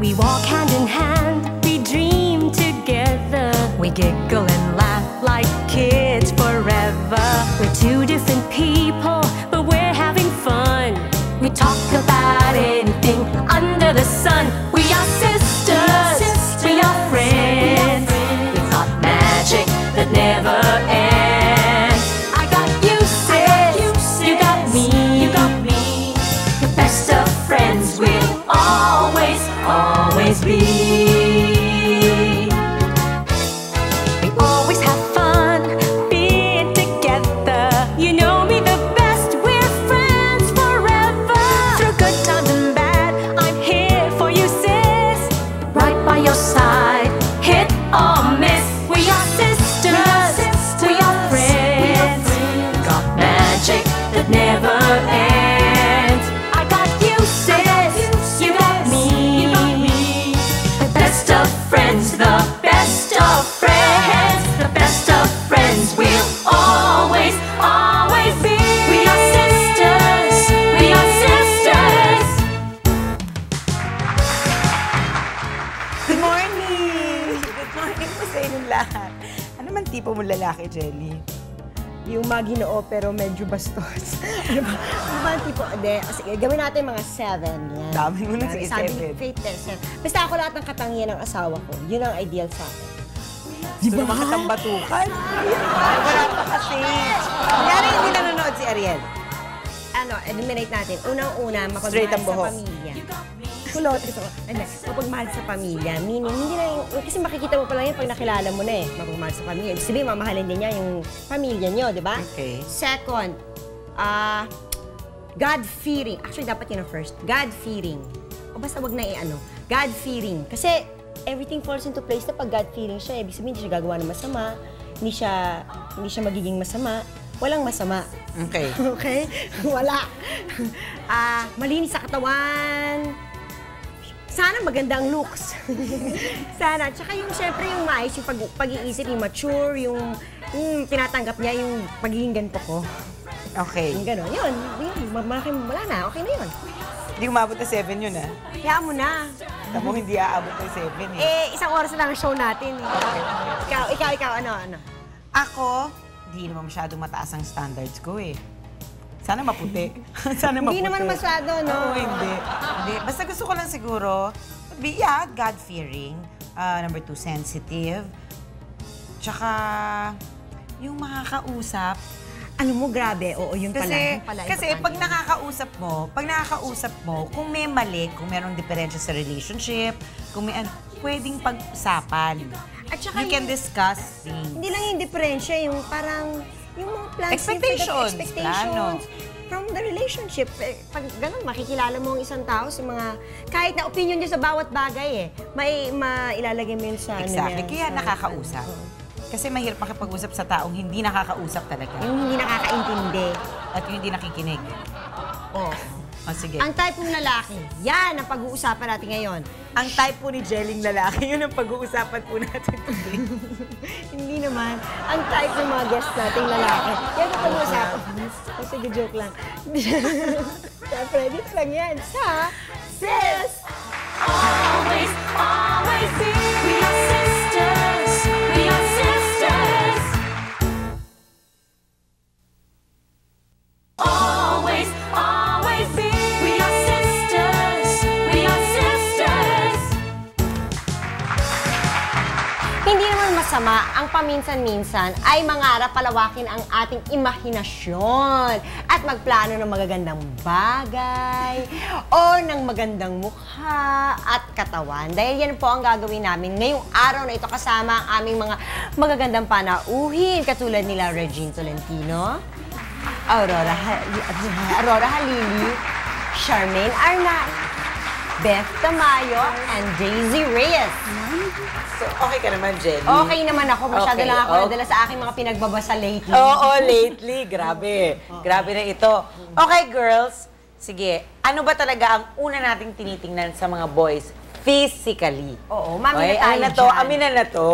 We walk hand in hand, we dream together. We giggle and laugh like kids forever. We're two different people, but we're having fun. We talk about anything under the sun. We are sisters, we are friends. We've got magic that never ends. I got you, sis, you got me, the best of friends we'll always, always be. We always have fun being together. You know me the best, we're friends forever. Through good times and bad, I'm here for you, sis. Right by your side, hit or miss. We are sisters, we are friends. Got magic that never ends. I got you, sis, you got me. The best of friends, the best of friends, the best of friends we'll always, always be. We are sisters, we are sisters. Good morning! Good morning po sa inyong lahat. Ano man tipo mong lalaki, Jelly? Yung maginoo pero medyo bastos. Ano ba ang tipo? Sige, gawin natin mga 7. Yan. Dami mo na, sige, Sabi 7. ni Faith, 10. Basta ako lahat ng katangian ng asawa ko. Yun ang ideal sa akin. Di ba makatambatukan? Ay, wala pa kasi. Kunyari hindi nanonood si Ariel. Ano, eliminate natin. Unang-una, Straight ang mapagmahal sa buhok. pamilya. Kulot, gusto ko. Mapagmahal sa pamilya. Meaning, hindi na yung... Kasi makikita mo pa lang yan pag nakilala mo na eh. Mapagmahal sa pamilya. Ibig sabihin, mamahalin din niya yung pamilya niyo, di ba? Okay. Second, God-fearing. Actually, dapat yun ang first. God-fearing. O basta wag na i-ano. God-fearing. Kasi everything falls into place na pag God-fearing siya. Ibig sabihin, hindi siya gagawa ng masama. Hindi siya magiging masama. Walang masama. Okay. Okay? Wala. Malinis sa katawan. Sana magandang looks. Sana. Tsaka yung, syempre, yung maayos, yung pag-iisip, yung mature, yung tinatanggap niya, yung pagiging ganito ko. Okay. Yung gano'n. Yun. Wala na. Okay na yun. Hindi umabot na 7 yun, ha? Hayaan mo na. Tamo, hindi aabot ng 7, eh. Isang oras na lang ang show natin. Ikaw, ano? Ako, hindi naman masyadong mataas ang standards ko, eh. Sana maputi. Sana maputi. Hindi naman masyado, no? Oo, hindi. Basta gusto ko lang siguro, God-fearing. Number 2, sensitive. Tsaka, yung makakausap. Alam mo, grabe. Oo, yun pala. Kasi pag nakakausap mo, kung may mali, kung merong diferensya sa relationship, kung may pwedeng pag-usapan. At saka you can discuss things. Hindi lang yung diferensya, yung parang, yung mga plans, Expectations. Plano. From the relationship. Pag ganun, makikilala mo ang isang tao sa mga, kahit na opinion niya sa bawat bagay mailalagay mo yun sa Exactly. Kaya nakakausap. Kasi mahirap makipag-usap sa taong hindi nakakausap talaga. Yung hindi nakakaintindi. At yung hindi nakikinig. Oh. Sige. Ang type ng lalaki, yan ang pag-uusapan natin ngayon. Ang type po ni Jelling lalaki, yun ang pag-uusapan po natin today. Hindi naman. Ang type ng mga guests nating lalaki, yan ang pag-uusapan. Sige, joke lang. Siyempre, dito lang yan sa Sis! Always, always be. We are sisters, we are sisters. Always, always be. We are sisters, we are sisters. Hindi naman masama ang paminsan-minsan ay mangarap palawakin ang ating imahinasyon at magplano ng magagandang bagay o ng magandang mukha at katawan. Dahil yan po ang gagawin namin ngayong araw na ito kasama ang aming mga magagandang panauhin katulad nila Regine Tolentino, Aurora Halili, Charmaine Arnal, Beth Tamayo, and Daisy Reyes. So, okay ka naman, Jelly? Okay naman ako. Masyado Okay, lang ako okay. nadala sa aking mga pinagbabasa lately. Oo, lately. Grabe. Grabe na ito. Okay, girls. Sige, ano ba talaga ang una nating tinitingnan sa mga boys physically? Oo, mami Okay, na tayo ano na to? dyan. Aminan na to.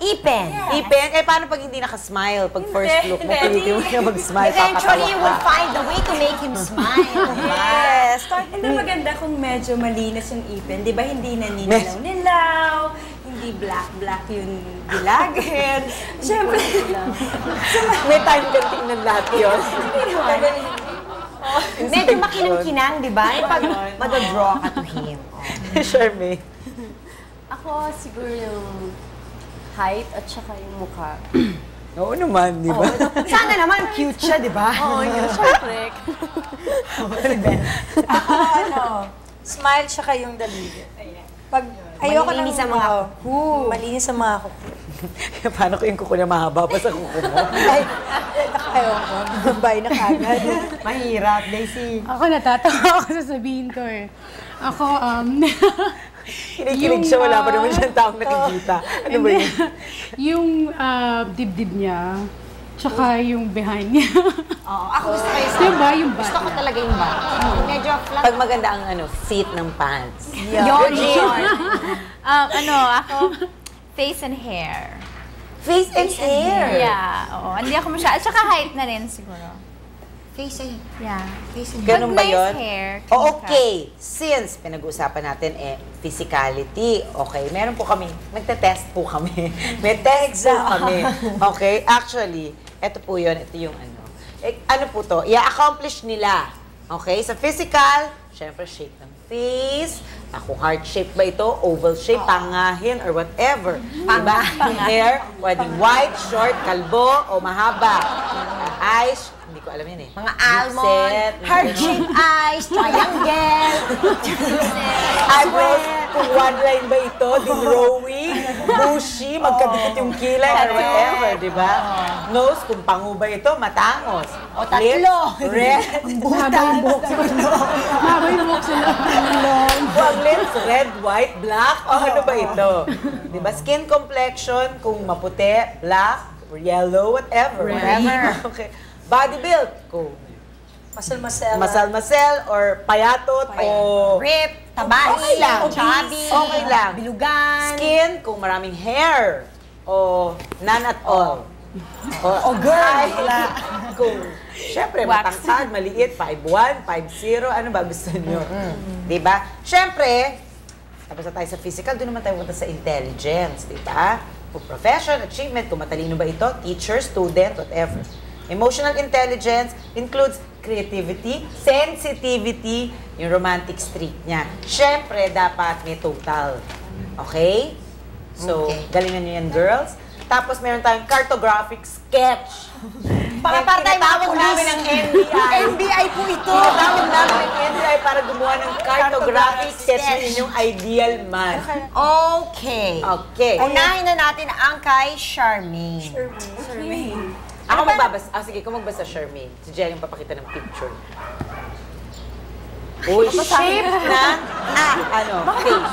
Ipin. Ipin? Eh, paano pag hindi nakasmile? Pag first look mo, pilitin mo niya mag-smile, Eventually, you papatawa will ka. find a way to make him smile. Yes. Hindi maganda kung medyo malinis yung ipin. Di ba hindi naninilaw-nilaw, hindi black-black yung dilagin. Siyempre, May time ka tingnan lahat yun. Medyo makinang-kinang, di ba? Yung pag madadraw ka to him. Charmaine. Ako siguro yung height at saka yung mukha. Oo naman, di ba? Sana naman cute siya, di ba? Oo, yun, syempre. smile siya kayong daliri. Pag ayoko ng Malinis ang mga kuko. Malinis ang mga kuko. Paano ko yung kuko niya mahaba pa sa kuko mo? Ay, ayoko. Bye na kagad. Mahirap, Daisy. Ako natatawa ako sasabihin ko eh. Ako, Kinikilig siya, wala pa naman siyang taong nakikita. Ano ba yun? yung dibdib niya, tsaka yung behind niya. Oo, ako gusto ko yung Diba yung Gusto ko bata? talaga yung bata. Medyo flat. Pag maganda ang fit ng pants. Yun. Ako, face and hair. Face and hair. Yeah, oo. Hindi ako masyado. At saka height na rin siguro. Face and Yeah. face and Ganun ba Pag nice yun? hair, O, okay. Since pinag-uusapan natin physicality, okay, meron po kami, magte-test po kami. May test po kami. Okay, actually, ito po yun, ito yung ano. Ano po to? I-accomplish nila. Okay, sa physical, syempre shape ng face. Ako, heart shape ba ito? Oval shape, pangahin, or whatever. Diba? Hair, pwedeng white, short, kalbo, o mahaba. Eyes, hindi ko alam yan eh. mga almond, Lipset, heart-shaped eyes, triangle. Eyebrows, kung one line ba ito, drawing, bushy, magkadikit yung kilay, or whatever, di ba? Nose, kung pangu ba ito, matangos. O, tatlo. Lips, red. Mahaba yung buhok sa Mahaba yung buhok sa Ang lips, red, white, black, o ano ba ito? Di ba? Skin complexion, kung maputi, black, yellow, whatever. Okay. Body build, kung Masal-masal. masal-masal, or payatot, o Rip, tabahi, Okay lang. chubby, Okay lang. bilugan. Skin, kung maraming hair, o none at all. O girl, kung, syempre, matangkad, maliit, 5'1", 5'0", ano ba gusto nyo? Diba? Syempre, tapos na tayo sa physical, doon naman tayo punta sa intelligence, diba? Kung profession, achievement, kung matalino ba ito, teacher, student, whatever. Emotional intelligence includes creativity, sensitivity, yung romantic streak niya. Syempre, dapat may total. Okay? So, galingan nyo yan, girls. Tapos, meron tayong cartographic sketch. Para tayo Tinatawag namin ng NBI. NBI po ito. Tinatawag namin ng NBI para gumawa ng cartographic sketch ng inyong ideal man. Okay. Okay. Unahin na natin ang kay Charmaine. Ako magbabasa. Sige, kung magbasa, Charmaine. Si Jelly yung papakita ng picture. Uy, shape na, face.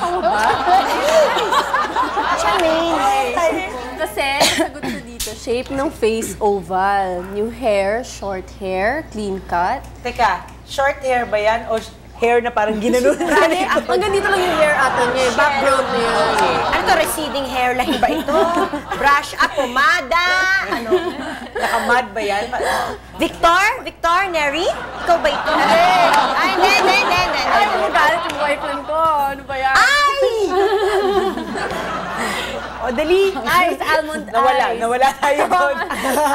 Charmaine. Kasi, sagot ko dito, shape ng face oval. Yung hair, short hair, clean cut. Teka, short hair ba yan? O hair na parang ginanon? Hanggang dito lang yung hair ata niya, background na yun. Ano to, receding hairline ba ito? Brush up, pomada, ano? Nakamad ba yan? Victor? Victor? Neri? Ikaw ba ito? Ay, hindi. Ay, magalit yung boyfriend ko. Ano ba yan? Ay! O, dali. Eyes, almond eyes. Nawala tayo doon.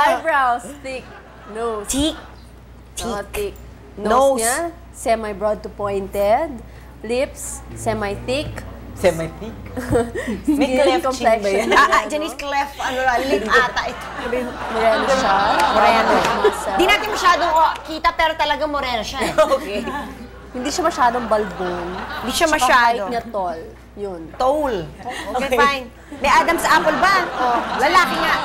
Eyebrows, thick. Nose. Thick. Thick. Nose. Nose niya, semi-broad to pointed. Lips, semi-thick. Semitic. May cleft chin ba yan? Janice Clef, ano lang, lip ata ito. Moreno siya. Moreno. Muscle. Di natin masyadong kita, pero talagang moreno siya eh. Okay. Hindi siya masyadong balbon. Hindi siya Tsaka masyado. height niya tall. Yun. Tall. Okay, fine. May Adam's apple ba? Oh, lalaki nga.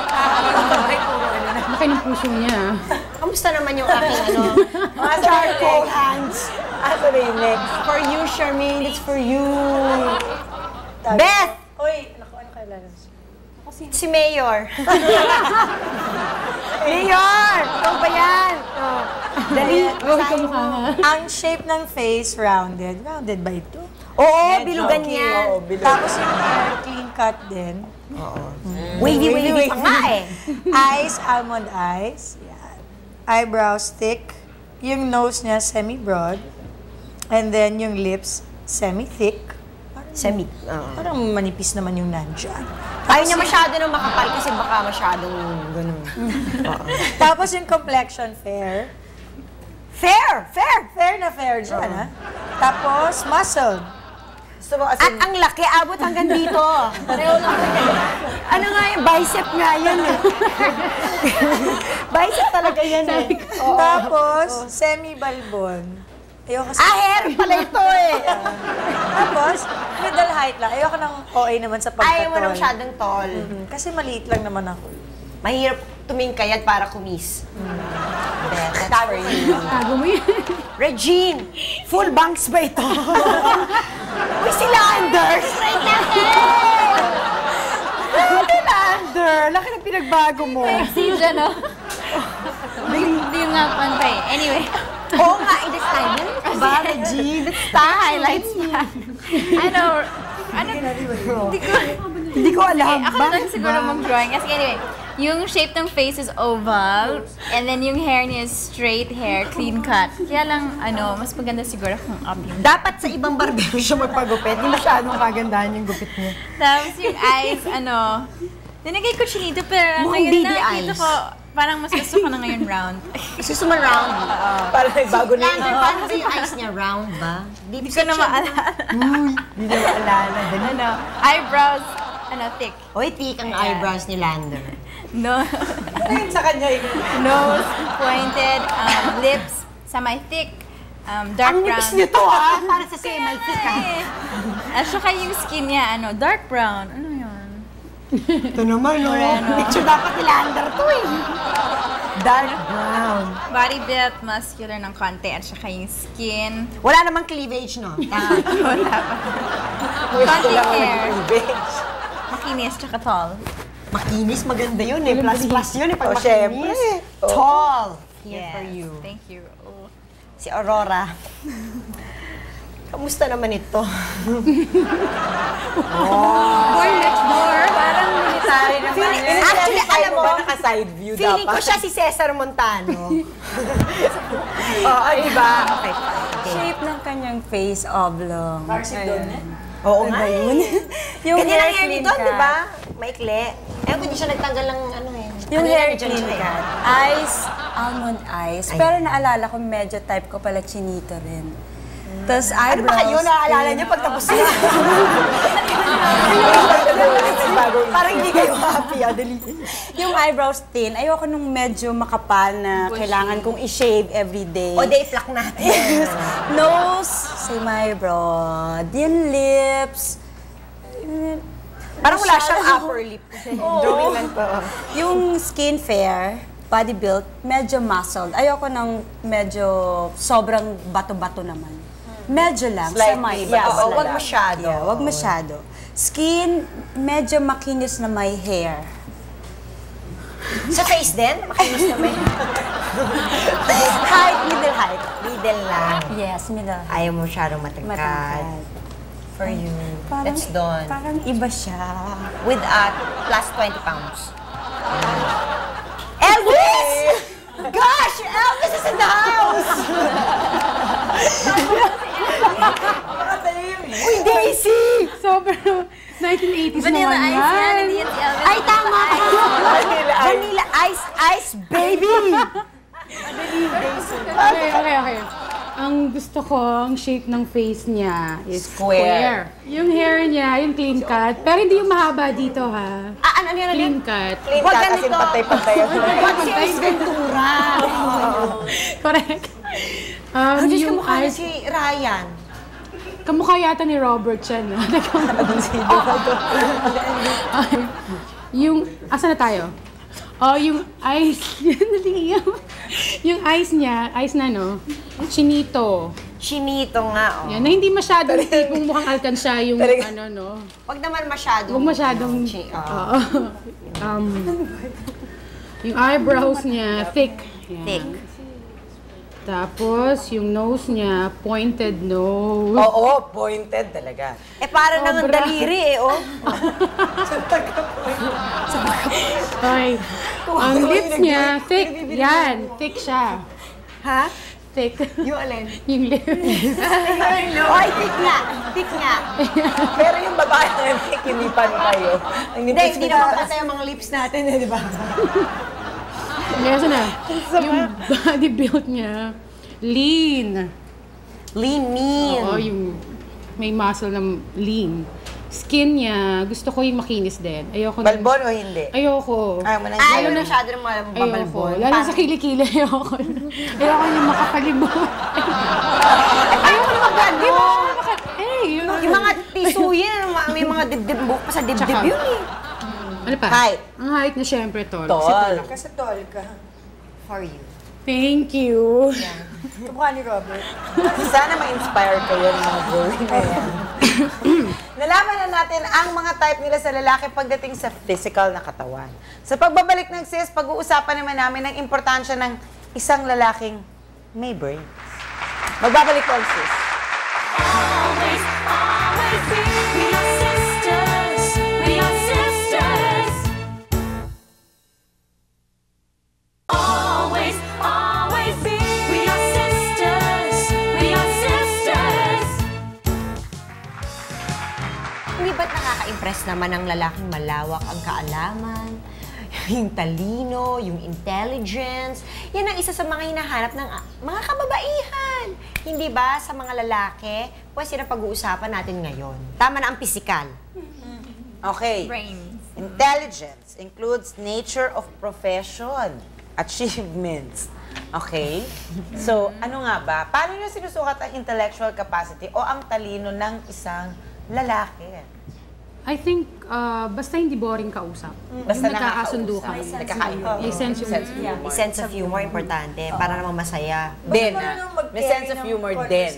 Laki ng puso niya. Kamusta naman yung aking ano? Mga charcoal hands. Ako na yung next. For you, Charmaine. It's for you. Beth! Uy, naku, ano kailangan? Si Mayor. Mayor! Ikaw ba yan? Oh. Dali. Huwag ka mukha nga. Ang shape ng face, rounded. Rounded ba ito? Oo, Medyo, bilugan okay. yan. Oo, bilugan. Tapos yung hair, clean cut din. Wavy pa nga eh. Eyes, almond eyes. Yan. Eyebrows thick. Yung nose niya semi-broad. And then yung lips semi-thick. Parang manipis naman yung nandyan. Ayaw niya masyado nung makapal kasi baka masyadong ganun. Tapos yung complexion fair. Fair na fair dyan, ha? Tapos muscle. Gusto mo, as At in, ang laki, abot hanggang dito. Ano nga yung bicep nga yan eh. Bicep talaga yan eh. Tapos semi-balbon. Ayoko sa... Hair pala ito eh. Tapos, middle height lang. Ayoko ng OA naman sa pagkatol. Ayaw mo na masyadong tall. Kasi maliit lang naman ako. Mahirap tumingkayat para kumis. That's for you. Tago mo yan. Regine, full bangs ba ito? Uy, si Lander! Straight na hair! Si Lander! Laki ng pinagbago mo. Si Jan, no? Hindi nga pantay. Anyway. Oo nga, this time. Yan ba, Regine? Let's start. Highlights pa. Hindi ko alam. Ako lang siguro mag-drawing. Kasi anyway, yung shape ng face is oval, and then yung hair niya is straight hair, clean cut. Kaya lang, mas maganda siguro kung up yung... Dapat sa ibang barbero siya magpagupit. Hindi masyadong kagandahan yung gupit niya. Tapos yung eyes, dinagay ko chinito, pero Mukhang ngayon baby nakikita eyes. ko, parang mas gusto ko na ngayon round. Gusto mo round? parang nagbago na Lander, paano ba yung eyes niya? Round ba? Hindi ko na maalala. Hindi na maalala. Eyebrows, thick. Oy, thick ang eyebrows ni Lander. No. sa kanya yung... Nose, pointed, lips, semi-thick, dark Ang brown. nipis nito ah! Para sa semi-thick ah. At saka yung skin niya, dark brown. Ano yun? Ito naman, no? Picture dapat ni Lander to eh. Dark brown. Body build, muscular ng konti. At saka yung skin. Wala namang cleavage, no? Konti hair. Makinis, tsaka tall. Makinis, maganda yun eh. Plus yun eh. Pag Oh, syempre. makinis. Tall. Here for you. Thank you. Oh. Si Aurora. Kamusta naman ito? Boy next door. Parang military naman. Actually, alam mo, naka-side view feeling ko dapat. siya si Cesar Montano. Oo, diba? Okay. Shape ng kanyang face, oblong. Parang si Don, eh. Oo nga yun. Yung Ganyan ang hair ni clean Don, cut. di ba? Maikli. Eh, hindi siya nagtanggal ng ano eh. Yung Ano hair yan, clean dyan, cut. Eyes, almond eyes. Pero naalala ko, medyo type ko pala chinito rin. Tapos Ano eyebrows. ba kayo? Naalala niyo pag tapos na? Parang hindi kayo happy, dali. Yung eyebrows thin, ayoko nung medyo makapal na kailangan kong i-shave every day. O, day pluck natin. Nose, semi-broad. Yung lips. Parang wala siyang upper lip. Drawing lang to. Yung skin fair, body build, medyo muscled. Ayoko ng medyo sobrang bato-bato naman. Medyo lang, Slightly Oo, bato na wag lang. masyado. Yeah, wag masyado. Skin, medyo makinis na may hair. Sa face din? Makinis na may... Height, middle height. Middle lang. Yes, middle height. Ayaw mo masyadong matangkad. Matangkad. For you. Parang- That's done. Parang iba siya. With plus 20 pounds. Elvis! Gosh! Elvis is in the house! Uy, Daisy! Sobrang 1980s Vanilla naman eyes yan, yan. hindi yan si Elvis. Ay, tama ka! Vanilla ice, baby! Okay. Ang gusto ko, ang shape ng face niya is Square. Yung hair niya, yung clean cut. Pero hindi yung mahaba dito, ha? Ano yun? Clean cut. Clean Wag cut, as in ganito. patay-patay. Wag si Ace Ventura! Correct. Ang Diyos, Yung kamukha niya eyes, si Ryan. kamukha yata ni Robert siya, no? Yung, asa na tayo? Oh, yung eyes, yung eyes niya, eyes na, no? Chinito. Chinito nga, oh. Yan, na hindi masyadong tipong mukhang alkansya yung Talaga. ano, no? Wag naman masyadong... Huwag masyadong... Oo. Yung eyebrows niya, thick. Yan. Thick. Tapos, yung nose niya, pointed nose. Oo, pointed talaga. Parang nang Sobra. daliri oh. Okay. Ang lips niya, thick. Yan, thick siya. Ha? Thick. Yung alin? Yung lips. Oy, thick nga. Thick nga. Pero yung babae na kinipan kayo. Hindi naman kasi yung mga lips natin, di ba? Meron na. Yung body build niya, lean. Lean, mean. Oo, yung may muscle na lean. Skin niya, gusto ko yung makinis din. Ayoko na. Balbon o hindi? Ayoko. Ayaw mo nang Ayaw na masyado ng mga Ayoko. babalbon. Lalo sa kilikili, ayoko. Ayoko yung makapalibot. Ayoko na mag-gano'n. Yung mga tisuyin, may mga dibdib, buhok pa sa dibdib Tsaka, yun eh. Ano pa? Height. Ang height na syempre, tall. Tall. Kasi tall ka. For you. Thank you. Kamukha ni Robert. Sana ma-inspire kayo ng mga drawing na yan. Nalaman na natin ang mga type nila sa lalaki pagdating sa physical na katawan. Sa pagbabalik ng sis, pag-uusapan naman namin ang importansya ng isang lalaking may brains. Magbabalik po ang sis. Always, always be. We are sisters. We are sisters. Always, always be. We are sisters. We are sisters. Hindi ba't nakaka-impress naman ang lalaking malawak ang kaalaman? Yung talino, yung intelligence. Yan ang isa sa mga hinahanap ng mga kababaihan. Hindi ba sa mga lalaki? Pues yun ang pag-uusapan natin ngayon. Tama na ang pisikal. Okay. Brains. Intelligence includes nature of profession, achievements. Okay? So, ano nga ba? Paano nyo sinusukat ang intellectual capacity o ang talino ng isang lalaki? I think, basta hindi boring kausap. Basta Yung nagkakasundo ka. Nakakaintindi. May sense yung May sense of humor, importante. Para namang masaya. Din, marunong may mag-carry sense of ng humor din.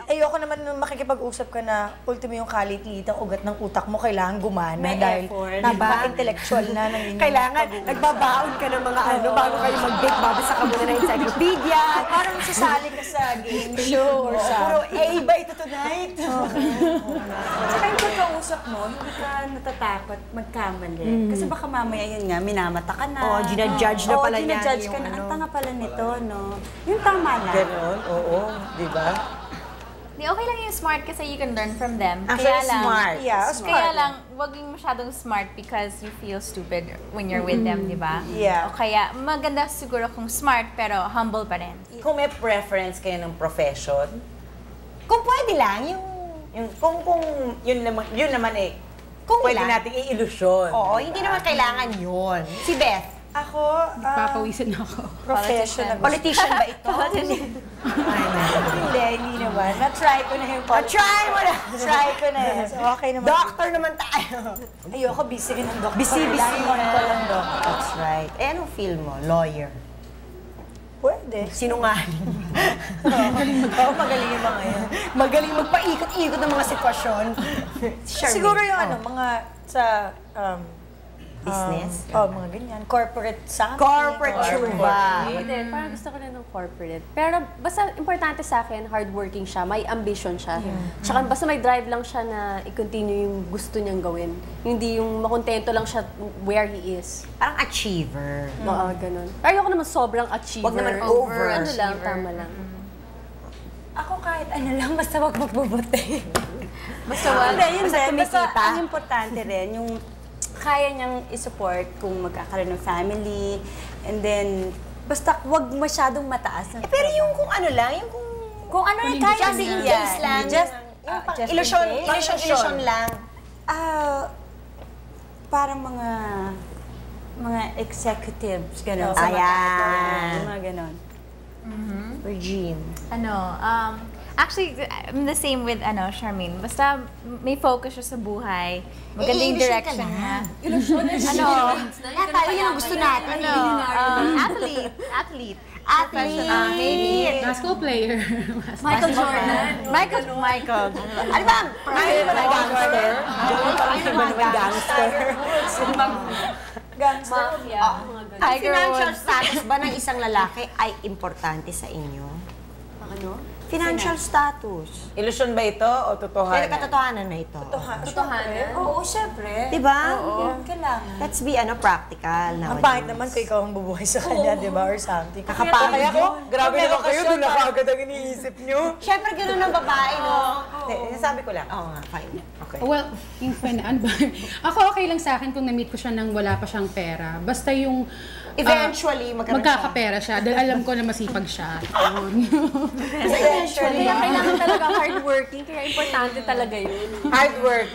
Ayoko naman nung makikipag-usap ka na ultimo yung kalit-litang ugat ng utak mo kailangan gumana May dahil effort, napaka-intellectual na ng inyong Kailangan, pag-uusap. nagbabaon ka ng mga ano, bago kayo mag-bake, babasa ka muna ng encyclopedia. Parang sasali ka sa game show or sa... Puro A ba ito tonight? Tsaka yung pagkausap mo, hindi ka natatakot magkamali. Kasi baka mamaya yun nga, minamata ka na. Oo, ginajudge na pala niya ginajudge ka yung na. ano. Ang tanga pala nito, no? Yung tama lang. Ganon, oo. Di ba? Di, okay lang yung smart kasi you can learn from them. Actually, smart. Yeah, Kaya lang, wag yung masyadong smart because you feel stupid when you're with them, di ba? Yeah. O kaya, maganda siguro kung smart pero humble pa rin. Kung may preference kayo ng profession, Kung pwede lang, yung... kung yun naman eh, Kung pwede lang. nating i-illusion. Oo, hindi naman kailangan yun. Si Beth, Ako, Papawisan ako. professional. politician ba ito? Hindi naman. Na-try ko na yung Try mo na! Try ko na yun. So, okay naman. Doctor naman tayo. Ayoko, busy rin ang doktor. Busy. Kailangan ko lang doktor. That's right. Eh, anong feel mo? Lawyer. Pwede. Sinungaling. Oo, magaling yung mga yan. Magaling magpaikot-ikot ng mga sitwasyon. Charmaine. Siguro yung ano, mga sa... Business? Mga ganyan. Corporate something. Corporate or- chuba. Hindi, parang gusto ko na ng corporate. Pero basta importante sa akin, hardworking siya, may ambition siya. Tsaka basta may drive lang siya na i-continue yung gusto niyang gawin. Hindi yung makontento lang siya where he is. Parang achiever. Oo, ganun. Pero ayoko naman sobrang achiever. Wag naman over. Ano lang, tama lang. Ako kahit ano lang, basta wag magbubuti. Basta wag. Hindi, yun Basta din. Basta kumikita. ang importante rin, yung kaya niyang i-support kung magkakaroon ng family. And then, basta wag masyadong mataas. Pero yung kung ano lang, yung kung ano yung kaya just in niya. case lang. Just, yung pang just in illusion, case. illusion lang. Parang mga executives, gano'n. Ayan. Yung mga gano'n. Regine. Actually, I'm the same with Charmaine. Basta may focus siya sa buhay. Maganda yung direction niya. Tayo yung gusto natin. Athlete. Maybe. Basketball player. Michael Jordan. Michael. Ano ba? Ano ba gangster? Ano ba gangster? Gangster. Ang financial status ba ng isang lalaki ay importante sa inyo? Ano? Financial status. Ilusyon ba ito o Pero totohanan? katotohanan na ito. Totohanan. Oo, syempre. Diba? Oo, kailangan. Let's be practical Ang nowadays. pangit naman kung ikaw ang bubuhay sa kanya, di ba? Or something. Kakapangit Kaya ko, yun. grabe naman kayo, doon na kaagad ang iniisip nyo. Siyempre, gano'n ang babae, no? Hindi, sabi ko lang. Oo nga, fine. Okay. Well, yung ano ba? Ako okay lang sa akin kung na-meet ko siya nang wala pa siyang pera. Basta yung Eventually, magkakapera siya. Dahil alam ko na masipag siya. Eventually. Kaya kailangan talaga hardworking, kaya importante talaga yun. Hard work.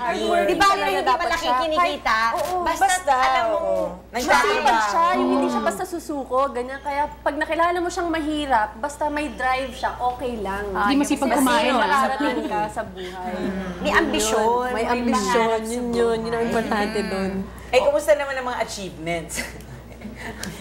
Di ba hindi malaki kinikita? Basta alam mo, Masipag siya, yung hindi siya basta susuko, ganyan. Kaya pag nakilala mo siyang mahirap, basta may drive siya, okay lang. Hindi masipag kumain na. Makarating ka sa buhay. may ambisyon. May ambisyon, yun ang importante doon. Eh, kumusta naman ang mga achievements?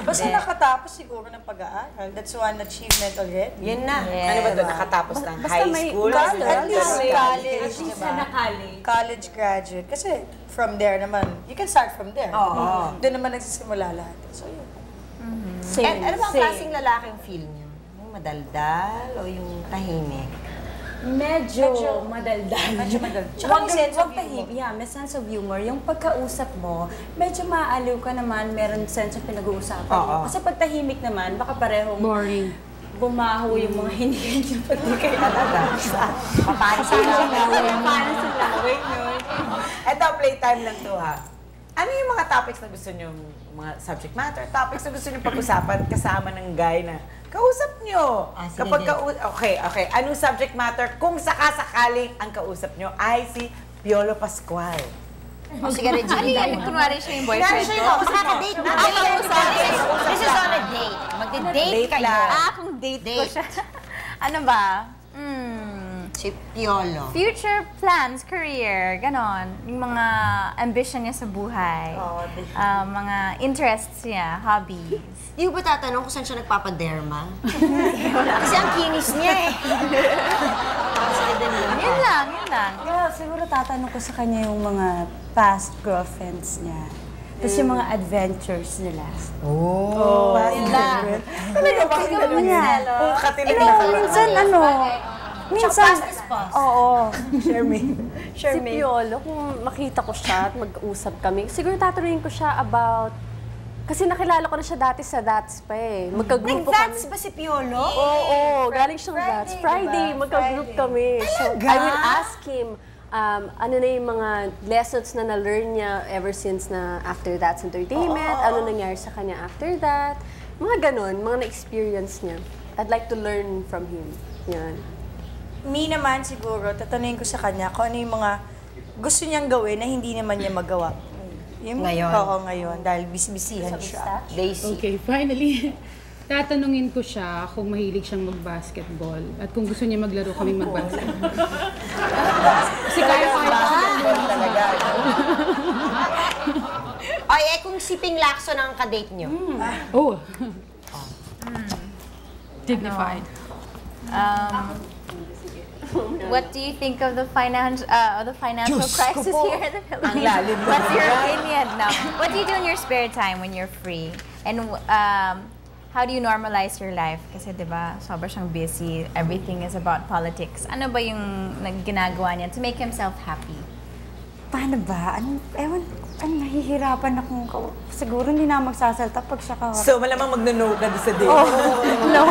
Basta nakatapos siguro ng pag-aaral. That's one achievement already. Yun na. Ano ba doon? Nakatapos ng Basta high may school? At least college, At least diba? na nakali. College graduate. Kasi from there naman, you can start from there. Oo. Doon naman nagsisimula lahat. So yun. And ano ba ang klaseng lalaki yung feel niyo? Yung madaldal o yung tahimik? Medyo madaldal. Medyo madaldal. Tsaka Huwag may sense of tahimik. Yeah, may sense of humor. Yung pagkausap mo, medyo maaaliw ka naman, meron sense of pinag-uusapan. Oo. Kasi pag tahimik naman, baka parehong Boring. bumaho yung mga hinihin yung pag di kayo Paano sila? Paano sila gawin yun? Ito, playtime lang to ha. Ano yung mga topics na gusto nyo, mga subject matter, topics na gusto nyo pag-usapan kasama ng guy na kausap nyo? Sige, Kapag sige. okay. Anong subject matter kung sakasakaling ang kausap nyo ay si Piolo Pascual? O sige, Regina. Ano yun? Kunwari siya yung boyfriend ko? Makaka-date na. This is on a date. Magde-date Date kayo. lang. Kung date ko siya. Ano ba? Si Piolo. Future plans, career, ganon. Yung mga ambition niya sa buhay. Mga interests niya, hobbies. Di ko ba tatanong kung saan siya nagpapaderma? Kasi ang kinis niya eh. Yun lang. Yeah, siguro tatanong ko sa kanya yung mga past girlfriends niya. Tapos yung mga adventures nila. Talaga ba? Minsan ano, minsan, Past is past. oo. Si Piolo, kung makita ko siya at mag-usap kami, siguro tatanungin ko siya about... Kasi nakilala ko na siya dati sa That's pa eh. Magka-grupo kami. Nag-That's ba si Piolo? Oo, galing siyang That's. Friday, magka-group kami. So, I will ask him, ano na yung mga lessons na na-learn niya ever since na after That's Entertainment, ano nangyari sa kanya after that. Mga ganun, mga na-experience niya. I'd like to learn from him. Yan. Me naman siguro, tatanungin ko sa kanya kung ano yung mga gusto niyang gawin na hindi naman niya magawa. Ngayon? Oo, ngayon. Dahil bisbisihan siya. Daisy. Okay, finally. Tatanungin ko siya kung mahilig siyang mag-basketball at kung gusto niya maglaro kami mag-basketball. Kasi kaya Talaga. Ay, kung si Ping Lacson ang kadate niyo. Oh. Dignified. What do you think of the financial crisis here in the Philippines? lalim mo What's your naman. opinion now? What do you do in your spare time when you're free? And how do you normalize your life? Kasi 'di ba, sobrang siyang busy. Everything is about politics. Ano ba yung ginagawa niya to make himself happy? Paano ba? Nahihirapan akong siguro hindi na magsasalta pag siya ka. So, malamang magno-note na doon sa date. No.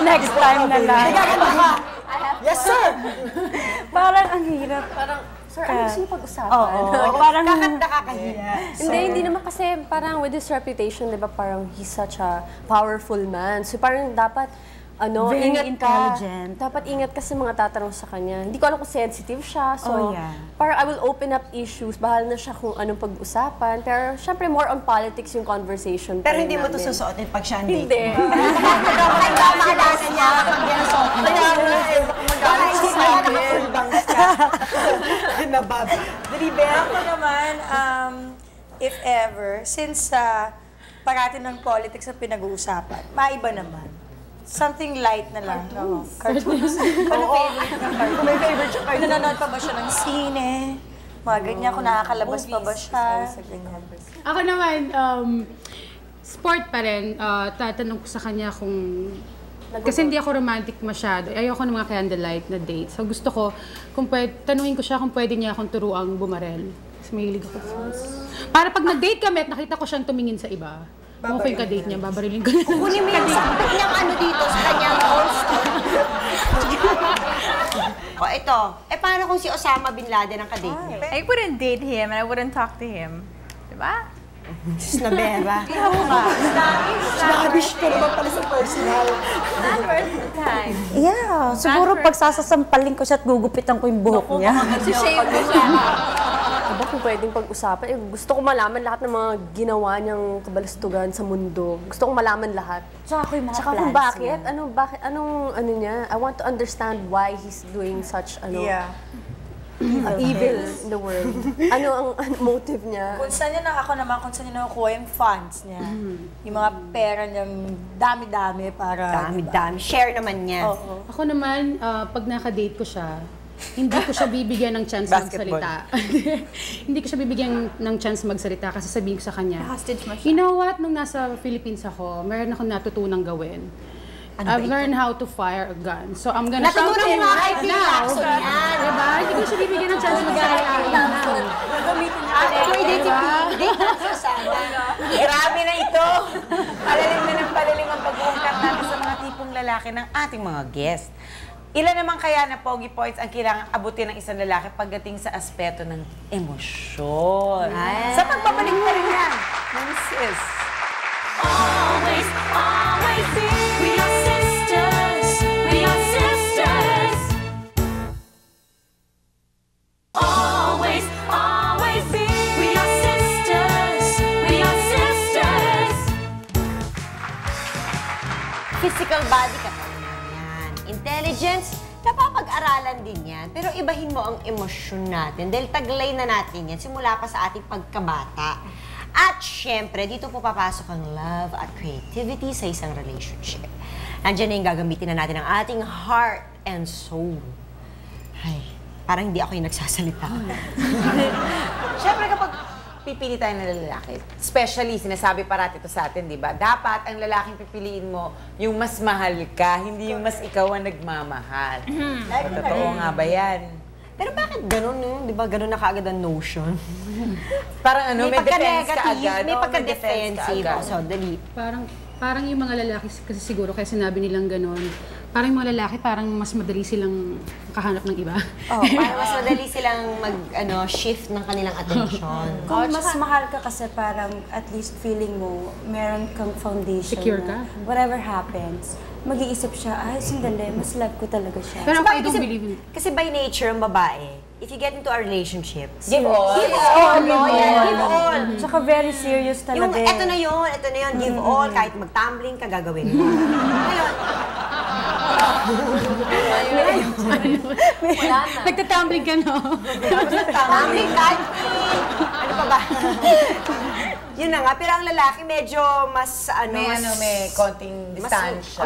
Next time na lang. Yes, sir! Parang ang hirap. Parang, sir, ano gusto niyo pag-usapan? Parang Nakakahiya. Hindi naman kasi parang with his reputation, di ba, parang he's such a powerful man. So parang dapat, Very ingat intelligent. ka. Dapat ingat ka sa mga tatanong sa kanya. Hindi ko alam kung sensitive siya. So, Oh, yeah. parang I will open up issues. Bahala na siya kung anong pag-usapan. Pero, syempre, more on politics yung conversation. Pero pa rin hindi mo ito namin. susuotin pag siya ang date. Hindi. Ay, maalala niya kapag yan ang suot mo. Nababa. Ako naman, if ever, since parati ng politics ang pinag-uusapan, maiba naman. Something light na lang. Cartoons. May favorite siya. Nanonood pa ba siya ng sine? Mga ganyan, kung nakakalabas pa ba siya. Sa ganyan. Ako naman, sport pa rin. Tatanong ko sa kanya kung... Kasi hindi ako romantic masyado. Ayoko ng mga candlelight na date. So gusto ko, tanungin ko siya kung pwede niya akong turuang bumarel. Kasi mahilig ako. Para pag nag-date kami at nakita ko siyang tumingin sa iba, okay yung ka-date niya, babarilin ko na. Kunin mo yung sakit niyang ano dito sa kanyang all-star. O ito, paano kung si Osama Bin Laden ang ka-date niya? I wouldn't date him and I wouldn't talk to him. Diba? Sis na Bera. Labish ka naman pala sa personal. Not worth the time. Yeah, siguro pagsasasampalin ko siya at gugupitan ko yung buhok niya. Si shame ko siya. Diba kung pwedeng pag-usapan, gusto ko malaman lahat ng mga ginawa niyang kabalastugan sa mundo. Gusto kong malaman lahat. Tsaka yung mga Tsaka kung bakit, anong ano niya, I want to understand why he's doing such, evil in the world. Ano ang motive niya? Kung saan niya kung saan niya nakukuha yung funds niya. Yung mga pera niyang dami-dami para... Dami-dami. Share naman niya. Ako naman, pag naka-date ko siya, hindi ko siya bibigyan ng chance magsalita. Hindi ko siya bibigyan ng chance magsalita kasi sabihin ko sa kanya, you know what, nung nasa Philippines ako, meron akong natutunang gawin. I've learned how to fire a gun. So I'm gonna shout it right now. Diba? Hindi ko siya bibigyan ng chance magsalita. Gagamitin niya. Pwede sana. Grabe na ito. Palalim na ng palalim ang pag-uungkat natin sa mga tipong lalaki ng ating mga guest. Ilan naman kaya na pogi points ang kailangang abutin ng isang lalaki pagdating sa aspeto ng emosyon? Sa pagbabalik pa rin yan ng sis. Always, always be. We are sisters. We are sisters. Always, always be. We are sisters. We are sisters. Physical body ka yan. Intelligence, napapag-aralan din yan. Pero ibahin mo ang emosyon natin dahil taglay na natin yan simula pa sa ating pagkabata. At syempre, dito po papasok ang love at creativity sa isang relationship. Nandiyan na yung gagamitin na natin ang ating heart and soul. Ay, parang hindi ako yung nagsasalita. Siyempre kapag pipili tayo ng lalaki, especially, sinasabi parati ito sa atin, di ba? Dapat ang lalaking pipiliin mo yung mas mahal ka, hindi yung mas ikaw ang nagmamahal. Totoo nga ba yan? Pero bakit ganun, no? Di ba ganun na kaagad ang notion? Parang may defense ka agad. May pagka-defensive. So, dali. Parang yung mga lalaki, kasi siguro kaya sinabi nilang ganun, parang yung mga lalaki parang mas madali silang makahanap ng iba. Parang mas madali silang shift ng kanilang attention. Kung mas mahal ka kasi parang at least feeling mo, meron kang foundation. Secure ka? Whatever happens, mag-iisip siya, ay, sandali, mas love ko talaga siya. Pero So, I don't believe in it. Kasi by nature, ang babae, if you get into a relationship, Give all. Give all, give all. Tsaka very serious Yung talaga. eto na yun, give all, kahit mag-tumbling ka, gagawin mo. Ngayon, Nagtatumbling ka, no? tumbling kahit ano pa ba? Yun na nga, pero ang lalaki medyo mas May konting distansya.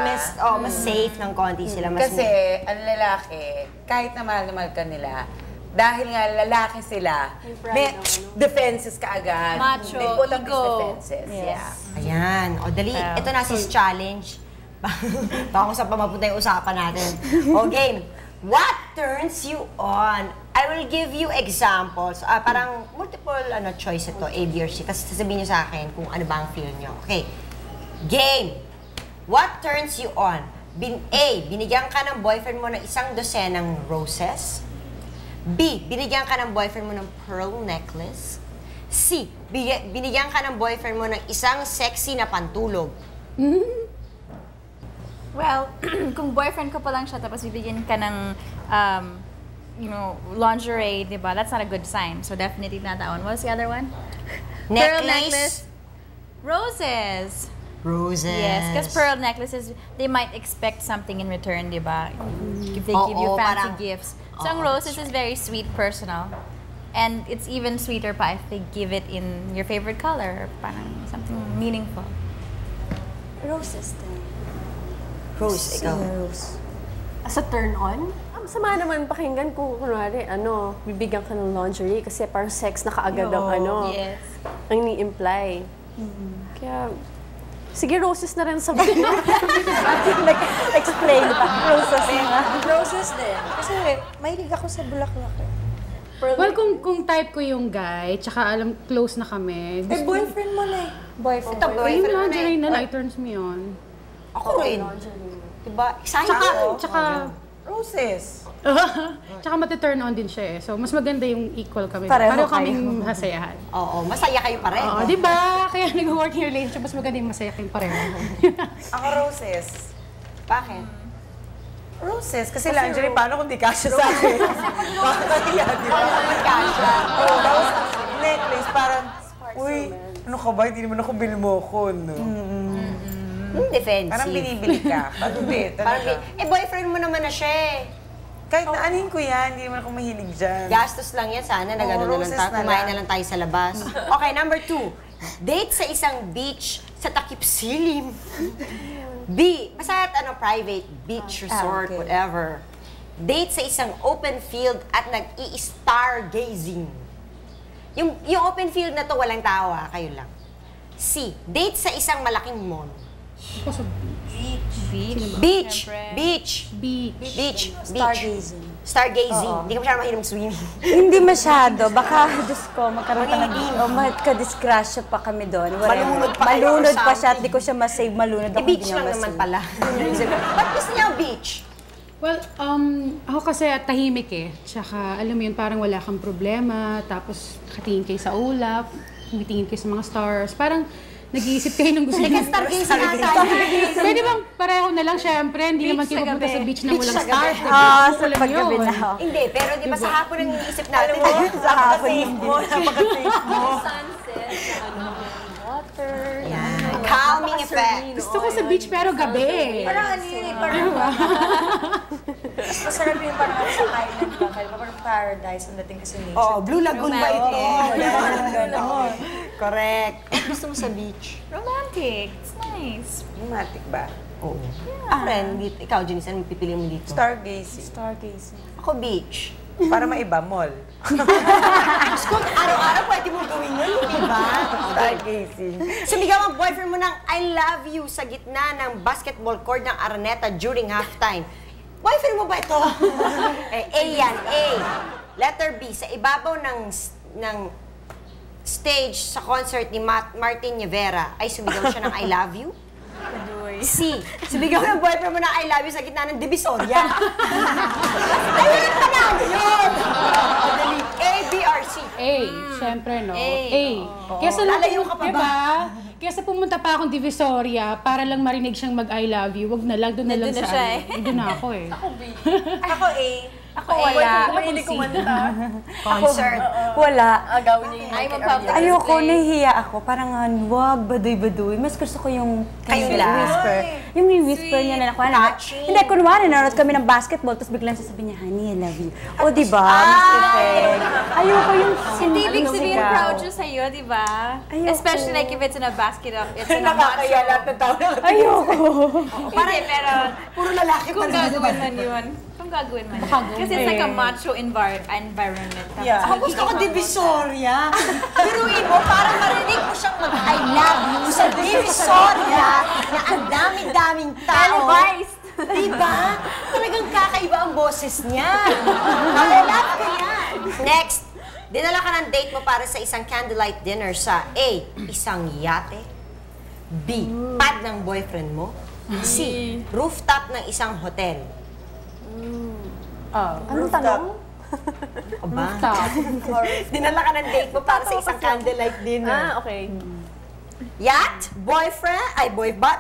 mas safe ng konti sila. Mas Kasi ang lalaki, kahit na mahal ka nila, dahil nga lalaki sila, may defenses ka agad. Macho, They put up these ego. defenses. Yeah. Ayan. O, dali. Ito na, sis challenge. Baka kung saan pa mapunta yung usapan natin. O, game. What turns you on? I will give you examples. Parang multiple choice ito, A, B, or C. Tapos sasabihin niyo sa akin kung ano ba ang feel niyo. Okay. Game. What turns you on? A, binigyan ka ng boyfriend mo ng 1 dosenang roses. B, binigyan ka ng boyfriend mo ng pearl necklace. C, binigyan ka ng boyfriend mo ng isang sexy na pantulog. Well, kung boyfriend ko pa lang siya tapos bibigyan ka ng lingerie, di ba? That's not a good sign. So definitely not that one. What's the other one? Pearl necklace. Roses. Roses. Yes, because pearl necklaces, they might expect something in return, di ba? If they give you fancy gifts. So ang roses is very sweet, personal. And it's even sweeter pa if they give it in your favorite color. Parang something meaningful. Roses din. Rose, ikaw. As a turn on? Sama naman pakinggan kung kunwari, bibigyan ka ng lingerie kasi parang sex na kaagad ang Yes. ang ni-imply. Kaya, Sige, roses na rin sa buhay. Explain pa. Process nga. Roses din. Kasi mahilig ako sa bulaklak. Well, kung type ko yung guy, tsaka alam, close na kami. Eh, boyfriend mo na eh. Boyfriend. Ito, Yung boyfriend mo na lingerie na light turns me on. Ako rin. Diba? Excited Tsaka, ako. tsaka, Roses. tsaka mati-turn on din siya eh. So, mas maganda yung equal kami. Pareho kayo. kaming masayahan. Oo, masaya kayo pareho. Oo, di ba? Kaya nag-working relationship, mas maganda yung masaya kayong pareho. Ako roses. Bakit? Roses. Kasi lingerie, paano kung di kasya sa akin? Makakahiya, di ba? Kasha. Oo, tapos necklace, parang, uy, ano ka ba? Hindi naman ako bilmokon, no? Defensive. Parang binibili ka. Patubit. Parang, boyfriend mo naman na siya eh. Kahit naanin ko yan, hindi naman ako mahilig dyan. Gastos lang yan. Sana nag-ano na lang roses tayo. na Kumain lang. na lang tayo sa labas. Okay, number 2. Date sa isang beach sa Takip Silim. B. Basta private, beach, resort, okay. whatever. Date sa isang open field at nag-i-stargazing. Yung open field na to, walang tao kayo lang. C. Date sa isang malaking mall. Ako sa Beach. Beach. beach. Stargazing. Stargazing. Hindi ka masyadong mahinom swimming. Hindi masyado. Baka, Diyos ko, magkaroon pa ng magka-disgrasya pa kami doon. Malunod pa kayo Malunod or pa siya at something. di ko siya masave. Malunod ako. Beach hindi niya lang naman masave. pala. Ba't gusto niya ang beach? Well, ako kasi tahimik eh. Tsaka, alam mo yun, parang wala kang problema. Tapos, nakatingin kayo sa ulap. Tumitingin kayo sa mga stars. Parang, nag-iisip kayo ng gusto niyo. Stargazing na tayo. Pwede bang pareho na lang, syempre. Hindi naman kayo pupunta sa beach na Beach walang sa gabi. stars. Sa paggabi na ako. Hindi, pero di ba sa hapon ang iniisip natin? Sa hapon. Napaka-safe mo. Sunset, water. Calming effect. Gusto ko sa beach pero gabi. Parang ano yun eh, parang mas masarap yung parang sa island ba? Kaya parang paradise ang dating kasi nature. Oh, Blue Lagoon ba ito? Ganon. Correct. Gusto mo sa beach? Romantic. It's nice. Romantic ba? Oo. Ako rin. Ikaw, Janice, anong pipili mo dito? Stargazing. Ako, beach. Para maiba, mall. Diyos ko, araw-araw pwede mo gawin yun, di ba? Stargazing. Sumigaw ang boyfriend mo ng I love you sa gitna ng basketball court ng Araneta during halftime. Boyfriend mo ba ito? A yan, A. Letter B, sa ibabaw ng stage sa concert ni Martin Rivera ay sumigaw siya ng I love you? C. Sumigaw ng boyfriend mo ng I love you sa gitna ng Divisoria. Ayun pa na yun! A, B, or C? A, syempre no. A. Kesa Lalayo ka pa ba? Diba? Kesa pumunta pa akong Divisoria para lang marinig siyang mag I love you, wag na lang, doon na lang Nandun na sa siya Doon na ako eh. Ako A. Ako wala. Mahilig kumanta. Concert. Wala. Agawin niya yung Ay, mag-public Ayoko, display. nahihiya ako. Parang wag, baduy-baduy. Mas gusto ko yung Kayo lang. whisper. Yung whisper niya na nakuha. Hindi, kunwari, nanonood kami ng basketball, tapos biglang sasabihin niya, honey, I love you. O, diba? Mas effect. Ayoko yung Hindi ibig sabihin sigaw. proud siya sa'yo, di ba? Ayoko. Especially like if it's in a basket of, it's in a Nakakaya macho. lahat ng tao. Ayoko. Hindi, pero Puro lalaki pa kung rin. gagawin man yun. Kung gagawin man yun. Kasi it's like a macho environment. Tapos Yeah. Ako gusto ko Divisoria. Biruin mo, para marinig mo siyang mag-I love you sa Divisoria na ang daming-daming tao. Televised. Diba? Talagang kakaiba ang boses niya. Nakalap ka yan. Next, dinala ka ng date mo para sa isang candlelight dinner sa A, isang yate. B, pad ng boyfriend mo. C, rooftop ng isang hotel. Anong tanong? Aba? Dinala ka ng date mo para sa isang candlelight dinner. Okay. Yacht,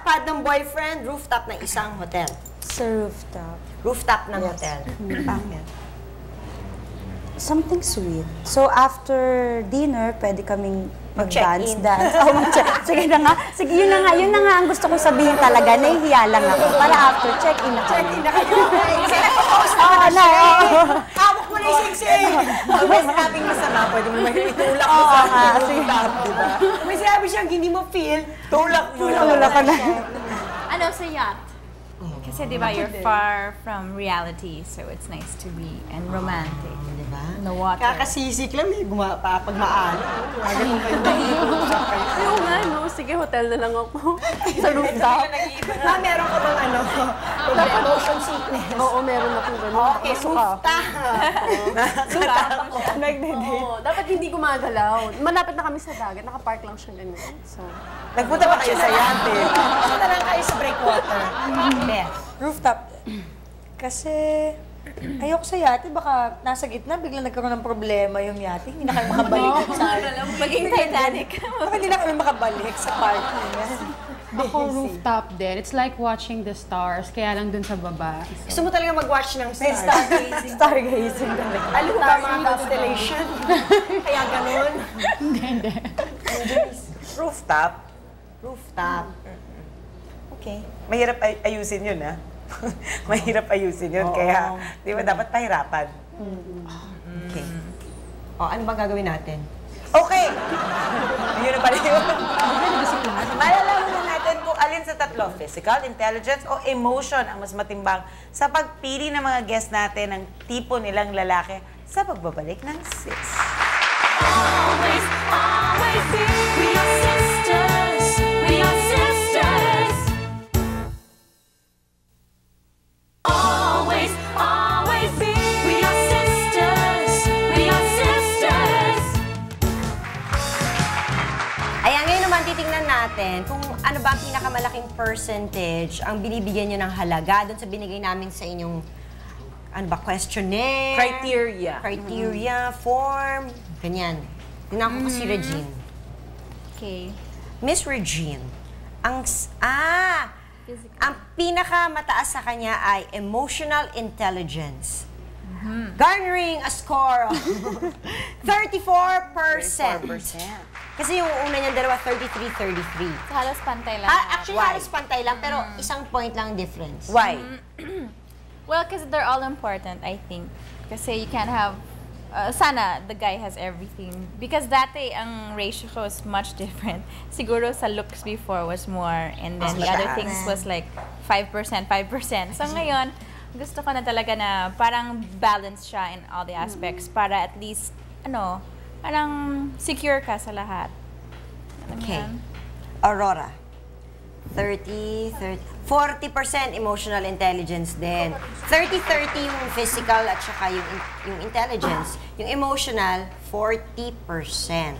pad ng boyfriend, rooftop ng isang hotel. Sa rooftop. Rooftop ng hotel. Bakit? Something sweet. So, after dinner, pwede kaming mag-dance. Mag-check-in. Dance. Oh, mag-check. Sige na nga. Sige, yun na nga ang gusto kong sabihin talaga. Nahihiya lang ako. Para after, check-in na kami. Check-in na kayo. Kasi nag-post na Oo, na, oo. Hawak mo na yung sing-sing! Pag may sinabing masama, pwede mo naman itulak mo sa rooftop, di ba? May sinabi siyang hindi mo feel, Tulak mo lang. Wala ka na. Ano sa yacht? Kasi di ba, you're far from reality, so it's nice to be and romantic. Diba? In the water. Kakasisik lang eh, pag maalam. Ayaw nga, no? Sige, hotel na lang ako. Sa rooftop. Meron ka bang ano? Motion sickness. Oo, meron akong gano'n. Okay, rooftop. Oo, dapat hindi gumagalaw. Malapit na kami sa dagat, nakapark lang siya ganun. So, Nagpunta ba kayo sa yate? Punta lang kayo sa breakwater. Beth. Rooftop. Kasi ayoko sa yate, baka nasa gitna, biglang nagkaroon ng problema yung yate. Hindi na kayo makabalik sa Maging Titanic. Baka hindi na kami makabalik sa parking. Ako rooftop din. It's like watching the stars, kaya lang dun sa baba. Gusto mo talaga mag-watch ng stars? Stargazing. Stargazing. Alam mo ba mga constellation? Kaya ganun. Hindi. Rooftop? Rooftop. Okay. Mahirap ayusin yun, ha? Mahirap ayusin yun, kaya di ba dapat pahirapan? Okay. O, ano bang gagawin natin? Okay! Yun na pala yun. Malalaman na natin kung alin sa tatlo, physical, intelligence, o emotion ang mas matimbang sa pagpili ng mga guests natin ng tipo nilang lalaki sa pagbabalik ng Sis. Always, always be. We are sisters. We are sisters. Always, always be. We are sisters. We are sisters. Ayan, ngayon naman titingnan natin kung ano ba ang pinakamalaking percentage ang binibigyan nyo ng halaga doon sa binigay namin sa inyong ano ba, questionnaire, criteria, form, ganyan. Tingnan ko si Regine. Okay. Miss Regine, ang pinakamataas sa kanya ay emotional intelligence. Garnering a score of 34%. Kasi yung una niyang dalawa, 33-33. Halos pantay lang. Actually, halos pantay lang, pero isang point lang difference. Why? Well, because they're all important, I think. Kasi you can't have, sana the guy has everything. Because dati, ang ratio ko was much different. Siguro sa looks before was more, and then the other things was like 5%, 5%. So ngayon, gusto ko na talaga na parang balance siya in all the aspects para at least, ano, parang secure ka sa lahat. Okay. Aurora. 40% emotional intelligence din. 30-30 yung physical at saka yung intelligence. Yung emotional, 40%.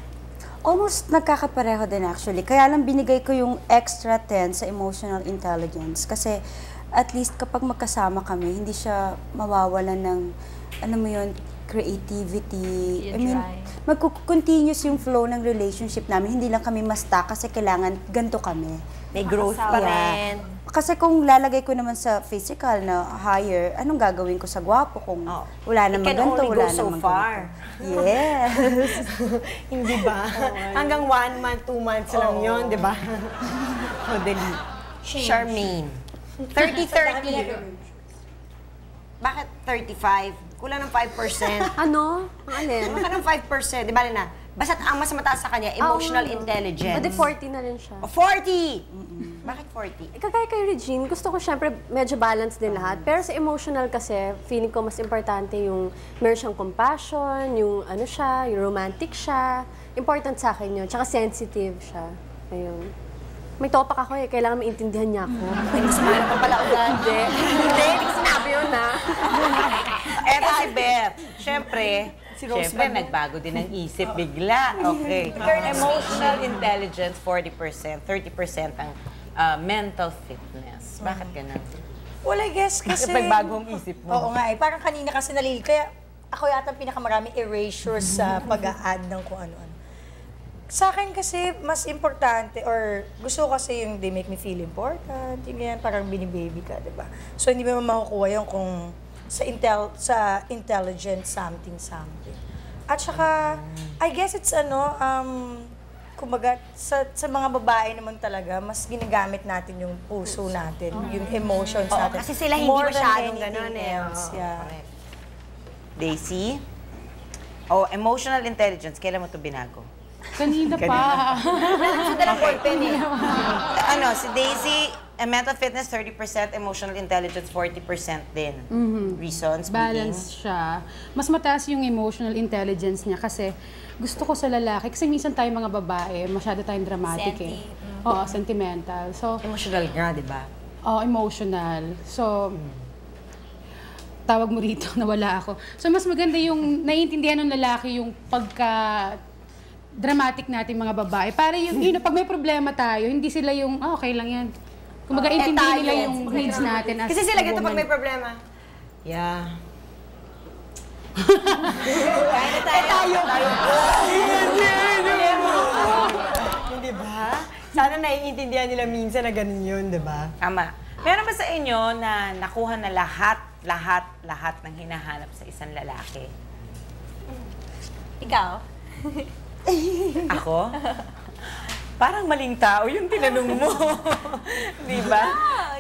Almost nagkakapareho din actually. Kaya lang binigay ko yung extra 10 sa emotional intelligence. Kasi at least kapag magkasama kami, hindi siya mawawalan ng, ano mo yun, creativity. I mean, magkukontinuous yung flow ng relationship namin. Hindi lang kami ma-stuck kasi kailangan ganito kami. May growth pa rin. Kasi kung lalagay ko naman sa physical na higher, anong gagawin ko sa gwapo kung wala namang ganito, wala namang far. Yes. Hindi ba? Hanggang 1 month, 2 months lang yun, di ba? Dali. Charmaine. 30-30. Bakit 35? Kulang ng 5%. ano? Ang alin? Kulang ka ng 5%. Di ba na? Basta ang mas mataas sa kanya, emotional intelligence. Pwede 40 na rin siya. 40! Bakit 40? Kagaya kay Regine, gusto ko syempre medyo balance din lahat. Pero sa emotional kasi, feeling ko mas importante yung meron siyang compassion, yung ano siya, yung romantic siya. Important sa akin yun. Tsaka sensitive siya. Ayun. May topak ako eh. Kailangan maintindihan niya ako. Ay, mas mahal pa pala ulan. Hindi, hindi sinabi yun ha. Eto si Beth. Siyempre, nagbago din ang isip bigla. Okay. Emotional intelligence, 40%. 30% ang mental fitness. Bakit ganun? Well, I guess kasi... Nagbago ang isip mo. Oo nga eh. Parang kanina kasi kaya ako yata ang pinakamaraming erasure sa pag-a-add ng kung ano-ano. Sa akin kasi, mas importante, or gusto ko kasi yung they make me feel important, yung ganyan, parang binibaby ka, di ba? So, hindi mo makukuha yung kung sa intelligent something. At saka, I guess it's kumbaga, sa mga babae naman talaga, mas ginagamit natin yung puso natin, yung emotions natin. Kasi sila hindi More than masyadong anything ganun eh. else, yeah. Daisy? Emotional intelligence, kailan mo ito binago? Kanina pa. Suda lang ballpen eh. Si Daisy, mental fitness 30%, emotional intelligence 40% din. Reasons Balance siya. Mas mataas yung emotional intelligence niya kasi gusto ko sa lalaki. Kasi minsan tayo mga babae, masyado tayong dramatic eh. Oo, sentimental. So, Emotional nga, di ba? emotional. So, tawag mo rito, nawala ako. So, mas maganda yung naiintindihan ng lalaki yung dramatic natin mga babae. Para yung, pag may problema tayo, hindi sila yung, okay lang yan. Kumbaga, intindihin nila yung needs natin as Kasi sila a ganito pag woman. may problema. Yeah. Hindi ba? Sana naiintindihan nila minsan na ganun yun, di ba? Tama. Meron ba sa inyo na nakuha na lahat ng hinahanap sa isang lalaki? Ikaw? Ako? Parang maling tao yung tinanong mo. Di ba?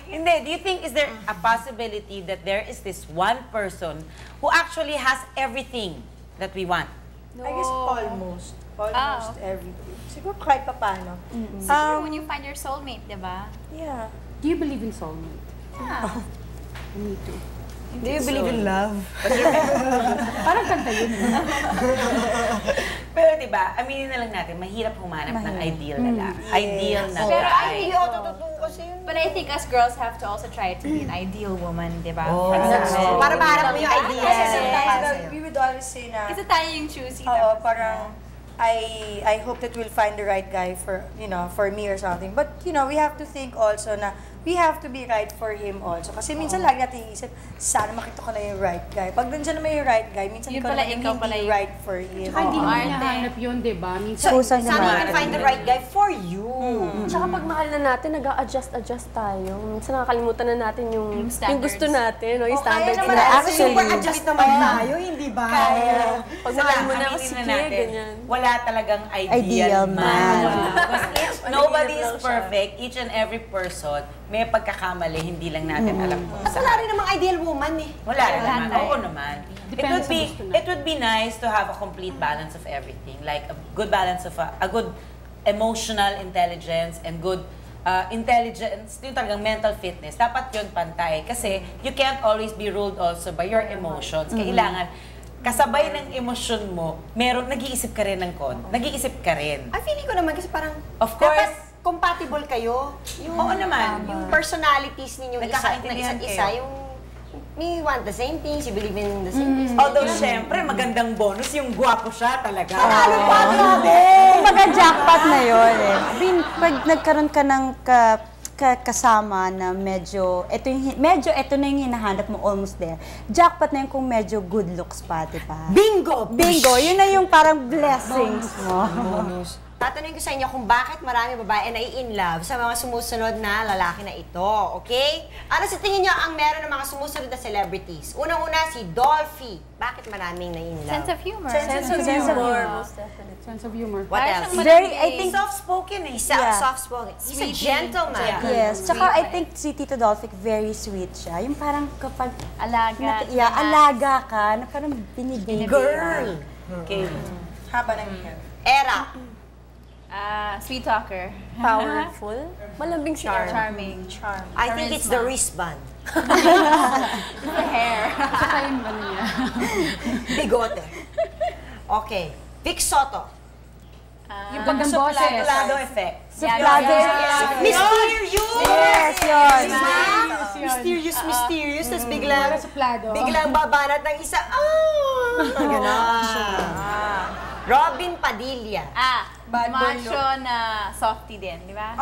Hindi. Do you think is there a possibility that there is this one person who actually has everything that we want? I guess almost. Almost everything. Siguro kahit pa paano. Siguro when you find your soulmate, di ba? Yeah. Do you believe in soulmate? Me too. Do you believe in love? Parang kanta yun. Pero di ba, aminin na lang natin, mahirap humanap ng ideal lalaki. Ideal na Pero guy. totoo kasi yun. But I think us girls have to also try to be an ideal woman, di ba? Para maharap mo yung idea. Kasi sometimes we would always say na, Kasi tayo yung choosy. oo, parang, I hope that we'll find the right guy for, for me or something. But, we have to think also na we have to be right for him also. Kasi minsan lagi natin iisip, sana makita ko na yung right guy. Pag nandiyan naman yung right guy, minsan Yun ikaw pala, naman ikaw yung pala hindi yung- right for him. Tsaka hindi naman hinahanap yun, di ba? Minsan, Susan Sana you naman. can find the right guy for you. Tsaka pag mahal na natin, nag-a-adjust tayo. Minsan nakakalimutan na natin yung standards. gusto natin, yung Kaya standards naman na. actually, super adjust naman tayo, hindi ba? Pag mahal mo na, aminin sige, na natin, ganyan. wala talagang ideal Ideal man. man. Because nobody is perfect. Each and every person may pagkakamali, hindi lang natin alam kung Wala saan. rin namang ideal woman eh. Wala rin naman. Oo naman. Depende sa gusto natin. It would be nice to have a complete balance of everything. Like a good balance of a good emotional intelligence and good intelligence, yung talagang mental fitness. Dapat yun pantay. Kasi you can't always be ruled also by your emotions. Kailangan kasabay ng emosyon mo, nag-iisip ka rin ng nag-iisip ka rin. Ay, feeling ko naman kasi parang, Of course. dapat compatible kayo. Yung, Oo naman. Yung personalities ninyong Nagkakaintindihan isa, kayo. yung you want the same things, you believe in the same things. Although, syempre, magandang bonus yung gwapo siya talaga. Ano pa, grabe! Kumbaga jackpot na yun eh. Pag nagkaroon ka ng kasama na medyo ito na yung hinahanap mo, almost there. Jackpot na yun kung medyo good looks pa, di ba? Bingo! Bingo! Yun na yung parang blessings mo. Tatanungin ko sa inyo kung bakit marami babae na in love sa mga sumusunod na lalaki na ito, okay? Ano sa tingin nyo ang meron ng mga sumusunod na celebrities? Unang-una, si Dolphy. Bakit maraming na in love? Sense of humor. Sense of humor, most definitely. sense of humor. What else? I think, Soft-spoken eh. Isa, soft-spoken. He's a gentleman. yes. Tsaka I think si Tito Dolphy, very sweet siya. Yung parang kapag Alaga. alaga ka, na parang binibigay. Girl! Okay. Haba ng hair. Era. Sweet talker. Powerful. Malambing si Era. Charming. I think it's the wristband. The hair. Tsaka yung ano niya. Bigote. Okay. Vic Soto. Yung pagkang boses. Suplado effect. Mysterious! Yes, yun. Mysterious. Tapos biglang, Suplado. biglang babanat ng isa. Gano'n. Robin Padilla. Macho na softy din, di ba?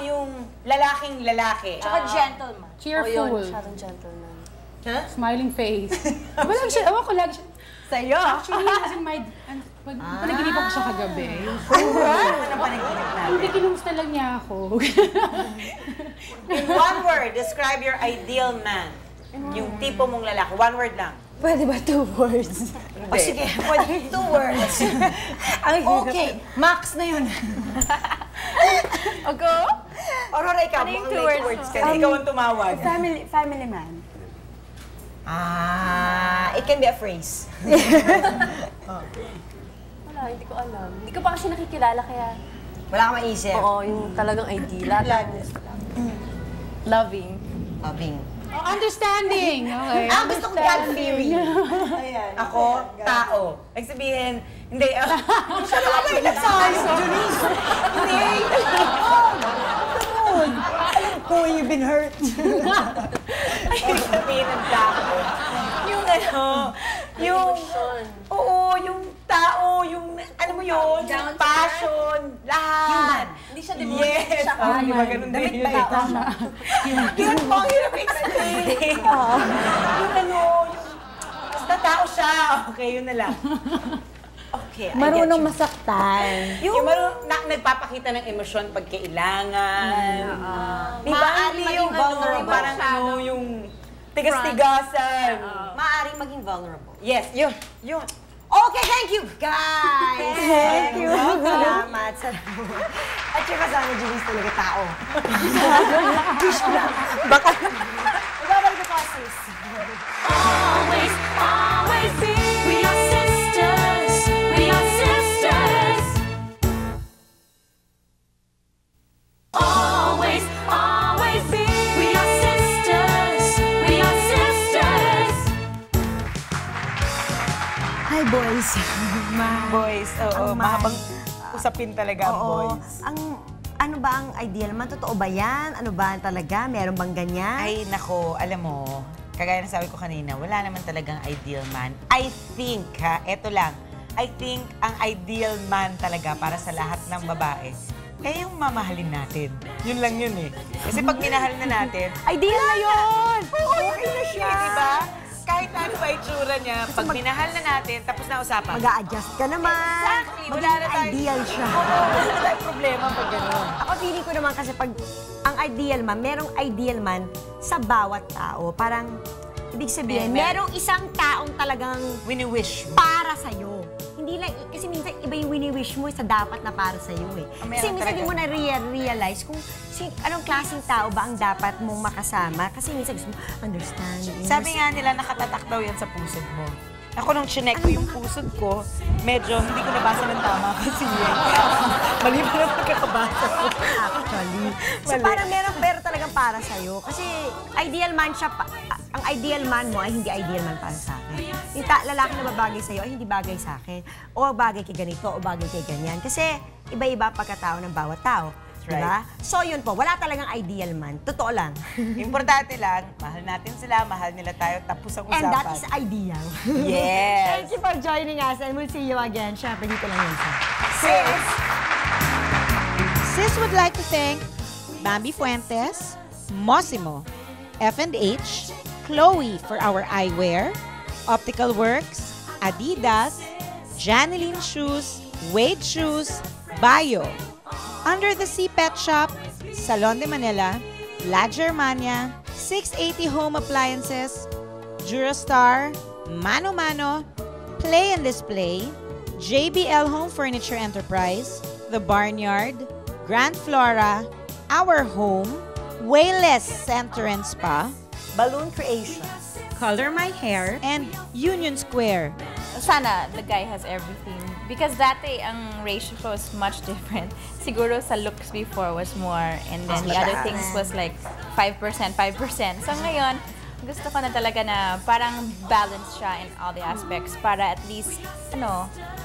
Yung lalaking lalaki. Tsaka gentleman. Cheerful. Masyadong gentleman. Smiling face. Wala siya, ko lagi siya. Sa'yo. Actually, kasi panaginip ako siya kagabi. Ano panaginip natin? Hindi, kinumusta lang niya ako. In one word, describe your ideal man. Yung tipo mong lalaki. One word lang. Pwede ba 2 words? O sige, pwede 2 words. Okay, max na yun. Ogo? Aurora, ikaw, Ano yung mukhang 2 may 2 words words mo? ka. Ikaw ang tumawag. Family man. It can be a phrase. Wala, hindi ko alam. Hindi ko pa kasi nakikilala, kaya Wala ka maisip. oo, yung talagang ideal. Loving. Loving. Understanding. Okay. Gusto ko God theory. Ako, tao. Ibig sabihin, hindi. Siya naman kayo nagsasabi sa Janice. Hindi. Ko, you've been hurt. Ibig sabihin ng tao. Yung yung tao, yung, ano mo yun? Down to Passion, lahat. Hindi siya Yes. Di ba ganun din yun? Yun po ang hirap explain. Basta tao siya. Okay, yun na lang. Okay, Marunong masaktan. Yung nagpapakita ng emosyon pag kailangan. Di ba? Maaari Hindi maging yung vulnerable. parang yung tigas-tigasan. Maaaring maging vulnerable. Yes, yun. Okay, thank you, guys! Thank you. Salamat. At saka sana, Janice, talaga tao. Wish ko lang. Baka, magbabalik ko pa, sis. Always, always be. We are sisters. We are sisters. Always, always be. We are sisters. We are sisters. Hi, boys. Boys, oo. Ang Mahabang usapin talaga ang Oo. boys. Ano ba ang ideal man? Totoo ba yan? Ano ba talaga? Meron bang ganyan? Ay, nako, alam mo, kagaya na sabi ko kanina, wala naman talagang ideal man. I think, eto lang, I think ang ideal man talaga para sa lahat ng babae, yung mamahalin natin. Yun lang yun eh. Kasi pag minahal na natin, Ideal na yun! okay na siya, di ba? Kahit na ano ba itsura niya, pag minahal na natin, tapos na usapan. Mag-a-adjust ka naman. Exactly. Wala na Maging tayo. ideal siya. Wala na tayong problema pag gano'n. Ako feeling ko naman kasi pag ang ideal man, merong ideal man sa bawat tao. Parang, ibig sabihin, merong isang taong talagang Wini-wish mo. para sa'yo. Hindi lang, kasi minsan iba yung wini-wish mo sa dapat na para sa'yo eh. Kasi minsan hindi mo na realize kung anong klaseng tao ba ang dapat mong makasama. Kasi minsan gusto mo, understand. Sabi nga nila, nakatatak daw yan sa pusod mo. Ako nung chinek ko yung pusod ko, medyo hindi ko nabasa ng tama kasi yan. Mali pa na pagkakabasa ko. Actually. So parang pero talagang para sa'yo. Kasi ideal man siya, ang ideal man mo ay hindi ideal man para sa akin. Yung lalaki na babagay sa'yo ay hindi bagay sa akin. O bagay kay ganito, o bagay kay ganyan. Kasi iba-iba ang pagkatao ng bawat tao. Right. Diba? So yun po, wala talagang ideal man. Totoo lang. Importante lang, mahal natin sila, mahal nila tayo, tapos ang usapan. And that is ideal. Yes. Thank you for joining us and we'll see you again. Siyempre, dito lang yun sa Sis would like to thank Bambi Fuentes, Mosimo, F&H, Chloe for our eyewear, Optical Works, Adidas, Janeline Shoes, Wade Shoes, Bayo, Under the Sea Pet Shop, Salon de Manila, La Germania, 680 Home Appliances, Durastar, Mano Mano, Play and Display, JBL Home Furniture Enterprise, The Barnyard, Grand Flora, Our Home, Wayless Center and Spa, Balloon Creations, Color My Hair, and Union Square. Sana the guy has everything. Because dati, ang ratio ko was much different. Siguro sa looks before was more, and then the other things was like 5%, 5%. So ngayon, gusto ko na talaga na parang balance siya in all the aspects para at least,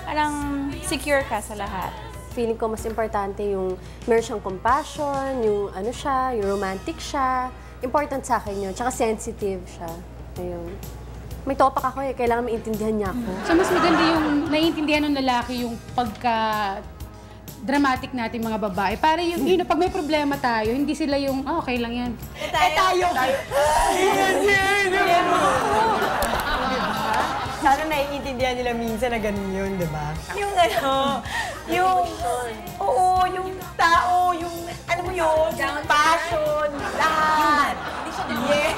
parang secure ka sa lahat. Feeling ko mas importante yung meron siyang compassion, yung yung romantic siya. Important sa akin yun. Tsaka sensitive siya. Ayun. May topak ako kailangan maintindihan niya ako. So mas maganda yung naiintindihan ng lalaki yung dramatic natin mga babae. Para yung, pag may problema tayo, hindi sila yung, okay lang yan. tayo! Sana naiintindihan nila minsan na ganun yun, di ba? Yung yung tao, yung, yung passion, lahat. Yes.